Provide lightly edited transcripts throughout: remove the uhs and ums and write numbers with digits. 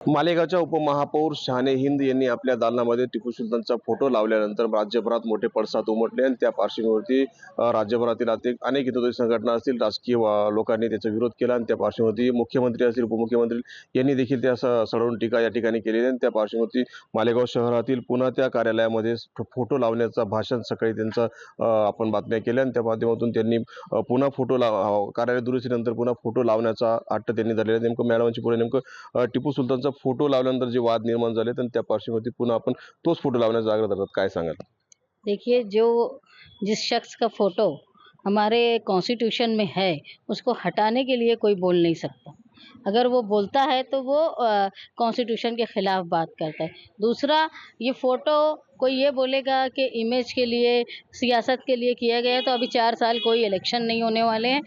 मालेगावच्या उपमहापौर शहाणे हिंद यांनी आपल्या दालनामध्ये टिपू सुलतानचा फोटो लावल्यानंतर राज्यभरात मोठे पडसाद उमटले आणि त्या पार्श्वभूमीवरती राज्यभरातील अनेक हिंदुत्व संघटना असतील, राजकीय लोकांनी त्याचा विरोध केला आणि त्या पार्श्वभूमीवरती मुख्यमंत्री असतील, उपमुख्यमंत्री यांनी देखील त्या सडवून टीका या ठिकाणी केलेली आणि त्या पार्श्वभूमीवरती मालेगाव शहरातील पुन्हा त्या कार्यालयामध्ये फोटो लावण्याचा भाषण सकाळी त्यांचं आपण बातम्या केल्या आणि त्या माध्यमातून त्यांनी पुन्हा फोटो कार्यालय दुरुस्तीनंतर पुन्हा फोटो लावण्याचा हट्ट त्यांनी धरलेला. नेमकं मॅडमांची पुढे नेमकं टिपू सुलतानचा फोटो लावल्यानंतर जे वाद निर्माण झाले तर त्या पार्श्वभूमीवरती पुन्हा आपण तोच फोटो लावण्याचा आग्रह धरतात, काय सांगाल? देखिए, जिस शख्स का फोटो हमारे कॉन्स्टिट्यूशन में है, उसको हटाने के लिए कोई बोल नहीं सकता। अगर वो बोलता है तो वो कॉन्स्टिट्यूशन के खिलाफ बात करता है। दूसरा, ये फोटो कोई ये बोलेगा कि इमेज के लिए, सियासत के लिए किया गया है, तो अभी 4 साल कोई इलेक्शन नहीं होने वाले हैं।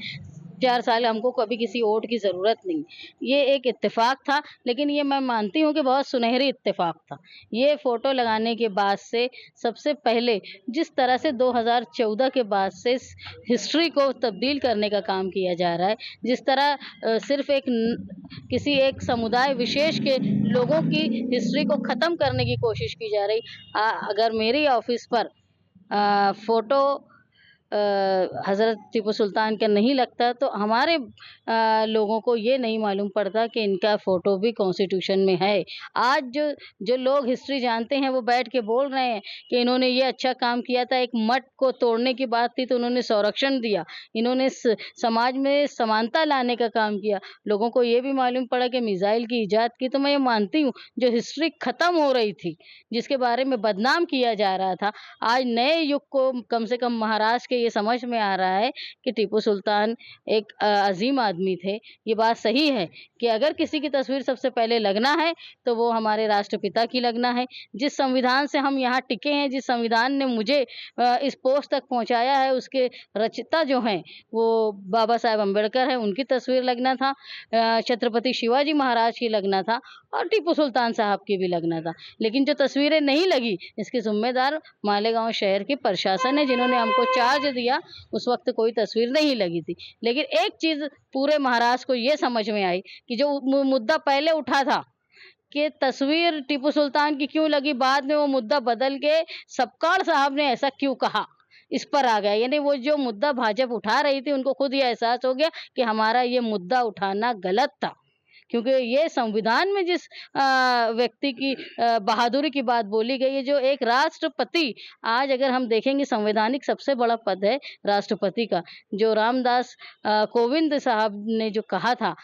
4 साल हमको कभी किसी वोट की ज़रूरत नहीं। ये एक इत्तेफ़ाक था, लेकिन ये मैं मानती हूँ कि बहुत सुनहरी इत्तेफ़ाक था। ये फ़ोटो लगाने के बाद से सबसे पहले जिस तरह से 2014 के बाद से हिस्ट्री को तब्दील करने का काम किया जा रहा है, जिस तरह सिर्फ़ किसी एक समुदाय विशेष के लोगों की हिस्ट्री को ख़त्म करने की कोशिश की जा रही। अगर मेरी ऑफ़िस पर फ़ोटो हज़रत टीपू सुल्तान का नहीं लगता तो हमारे लोगों को ये नहीं मालूम पड़ता कि इनका फ़ोटो भी कॉन्स्टिट्यूशन में है। आज जो जो लोग हिस्ट्री जानते हैं वो बैठ के बोल रहे हैं कि इन्होंने ये अच्छा काम किया था, एक मठ को तोड़ने की बात थी तो उन्होंने संरक्षण दिया, इन्होंने समाज में समानता लाने का काम किया। लोगों को ये भी मालूम पड़ा कि मिसाइल की ईजाद की, तो मैं ये मानती हूँ जो हिस्ट्री ख़त्म हो रही थी, जिसके बारे में बदनाम किया जा रहा था, आज नए युग को कम से कम महाराष्ट्र के ये समझ में आ रहा है कि टीपू सुल्तान एक अज़ीम आदमी थे। ये बात सही है कि अगर किसी की तस्वीर सबसे पहले लगना है, तो वो हमारे राष्ट्रपिता की लगना है। जिस संविधान से हम यहाँ टिके हैं, जिस संविधान ने मुझे इस पोस्ट तक पहुँचाया है, उसके रचयिता जो हैं, वो बाबा साहेब अम्बेडकर हैं, उनकी तस्वीर लगना था। छत्रपति शिवाजी महाराज की लगना था और टीपू सुल्तान साहब की भी लगना था। लेकिन जो तस्वीरें नहीं लगी, इसके ज़िम्मेदार मालेगाँव शहर की प्रशासन है, जिन्होंने हमको चार्ज दिया, उस वक़्त कोई तस्वीर नहीं लगी थी। लेकिन एक चीज़ पूरे महाराष्ट्र को ये समझ में आई कि जो मुद्दा पहले उठा था कि तस्वीर टीपू सुल्तान की क्यों लगी, बाद में वो मुद्दा बदल के सपकाळ साहब ने ऐसा क्यों कहा, इस पर आ गया। यानी वो जो मुद्दा भाजपा उठा रही थी, उनको खुद ये एहसास हो गया कि हमारा ये मुद्दा उठाना गलत था। क्योंकि ये संविधान में जिस व्यक्ति की बहादुरी की बात बोली गई है, जो एक राष्ट्रपति, आज अगर हम देखेंगे संवैधानिक सबसे बड़ा पद है राष्ट्रपति का, जो रामदास कोविंद साहब ने जो कहा था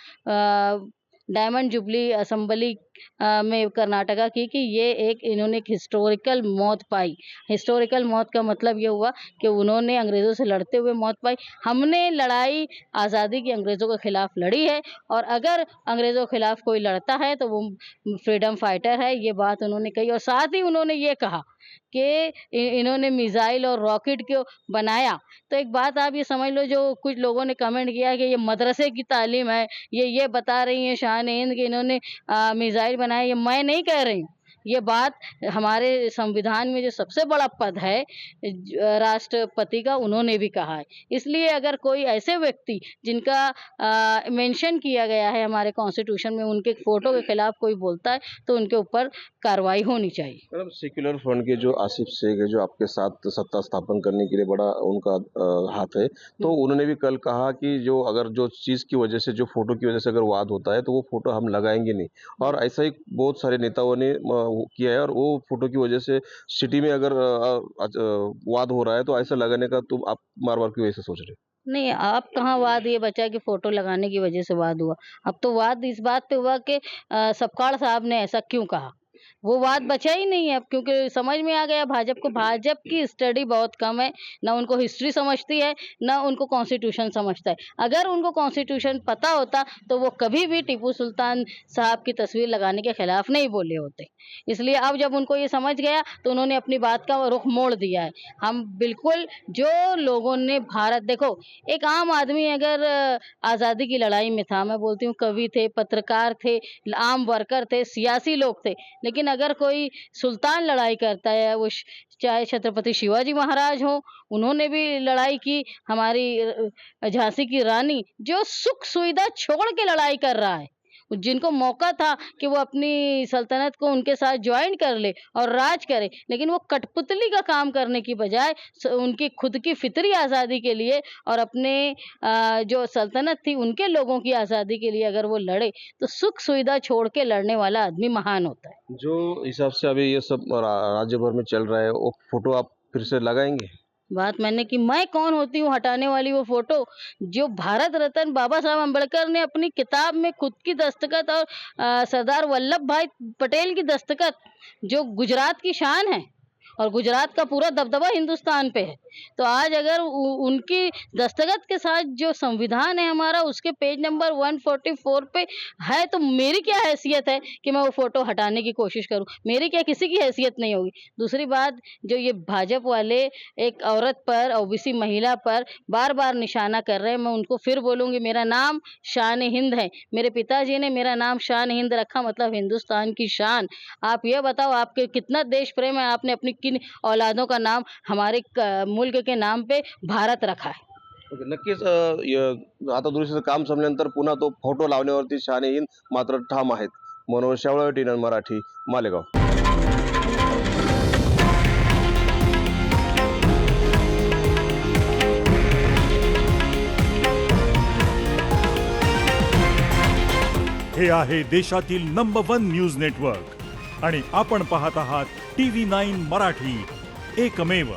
डायमंड जुबली असेंबली में कर्नाटका की कि ये इन्होंने एक हिस्टोरिकल मौत पाई। हिस्टोरिकल मौत का मतलब ये हुआ कि उन्होंने अंग्रेज़ों से लड़ते हुए मौत पाई। हमने लड़ाई आज़ादी की अंग्रेज़ों के खिलाफ लड़ी है और अगर अंग्रेज़ों के खिलाफ कोई लड़ता है तो वो फ्रीडम फाइटर है, ये बात उन्होंने कही। और साथ ही उन्होंने ये कहा कि इन्होंने मिसाइल और रॉकेट को बनाया। तो एक बात आप ये समझ लो, जो कुछ लोगों ने कमेंट किया कि ये मदरसे की तालीम है, ये बता रही हैं शान-ए हिंद कि इन्होंने मिसाइल बनाया, ये मैं नहीं कह रही हूँ। ये बात हमारे संविधान में जो सबसे बड़ा पद है राष्ट्रपति का, उन्होंने भी कहा है। इसलिए अगर कोई ऐसे व्यक्ति जिनका मेंशन किया गया है हमारे कॉन्स्टिट्यूशन में, उनके फ़ोटो के खिलाफ कोई बोलता है तो उनके ऊपर कार्रवाई होनी चाहिए। मैडम, सेक्युलर फ्रंट के जो आसिफ शेख है, जो आपके साथ सत्ता स्थापन करने के लिए बड़ा उनका हाथ है, तो उन्होंने भी कल कहा कि जो चीज़ की वजह से, जो फोटो की वजह से अगर वाद होता है तो वो फोटो हम लगाएंगे नहीं। और ऐसा ही बहुत सारे नेताओं ने किया है और वो फोटो की वजह से सिटी में अगर वाद हो रहा है तो ऐसा लगाने का तुम आप बार-बार क्यों ऐसा सोच रहे हो? नहीं, अब कहाँ वाद ये बचा कि फ़ोटो लगाने की वजह से वाद हुआ। अब तो वाद इस बात पे हुआ कि सपकाळ साहब ने ऐसा क्यों कहा। वो वाद बचा ही नहीं है अब, क्योंकि समझ में आ गया भाजपा की स्टडी बहुत कम है, ना उनको हिस्ट्री समझती है, ना उनको कॉन्स्टिट्यूशन समझता है। अगर उनको कॉन्स्टिट्यूशन पता होता तो वो कभी भी टीपू सुल्तान साहब की तस्वीर लगाने के खिलाफ नहीं बोले होते। इसलिए अब जब उनको ये समझ गया तो उन्होंने अपनी बात का रुख मोड़ दिया है। हम बिल्कुल, जो लोगों ने भारत, देखो, एक आम आदमी अगर आज़ादी की लड़ाई में था, मैं बोलती हूँ कवि थे, पत्रकार थे, आम वर्कर थे, सियासी लोग थे, लेकिन अगर कोई सुल्तान लड़ाई करता है, वो चाहे छत्रपति शिवाजी महाराज हों, उन्होंने भी लड़ाई की। हमारी झांसी की रानी जो सुख सुविधा छोड़ के लड़ाई कर रहा है, जिनको मौका था कि वो अपनी सल्तनत को उनके साथ ज्वाइन कर ले और राज करे, लेकिन वो कठपुतली का काम करने की बजाय उनकी खुद की फितरी आज़ादी के लिए और अपने जो सल्तनत थी उनके लोगों की आज़ादी के लिए अगर वो लड़े, तो सुख सुविधा छोड़ के लड़ने वाला आदमी महान होता है। जो हिसाब से अभी ये सब राज्य भर में चल रहा है, वो फोटो आप फिर से लगाएंगे? बात मैंने की, मैं कौन होती हूँ हटाने वाली वो फ़ोटो? जो भारत रत्न बाबा साहब अम्बेडकर ने अपनी किताब में खुद की दस्तखत और सरदार वल्लभ भाई पटेल की दस्तखत, जो गुजरात की शान है और गुजरात का पूरा दबदबा हिंदुस्तान पे है। तो आज अगर उनकी दस्तखत के साथ जो संविधान है हमारा, उसके पेज नंबर 144 पे है, तो मेरी क्या हैसियत है कि मैं वो फ़ोटो हटाने की कोशिश करूँ? मेरी क्या किसी की हैसियत नहीं होगी। दूसरी बात, जो ये भाजपा वाले एक औरत पर, ओबीसी महिला पर बार-बार निशाना कर रहे हैं, मैं उनको फिर बोलूँगी, मेरा नाम शान-ए-हिंद है। मेरे पिताजी ने मेरा नाम शान-ए-हिंद रखा, मतलब हिंदुस्तान की शान। आप ये बताओ, आपके कितना देश प्रेम है, आपने अपनी किन औलादों का नाम हमारे मुल्क के नाम पे भारत रखा है। ओके, नक्कीच आता दुरुस्तीचं काम संपल्यानंतर पुन्हा तो फोटो लावण्यावरती शहाणे-हिंद मात्र ठाम आहेत. मनोज शेवाळे, टी.एन. मराठी, मालेगाव. हे आहे देशातील नंबर 1 न्यूज नेटवर्क आणि आपण पाहत आहात TV9 मराठी, एकमेव.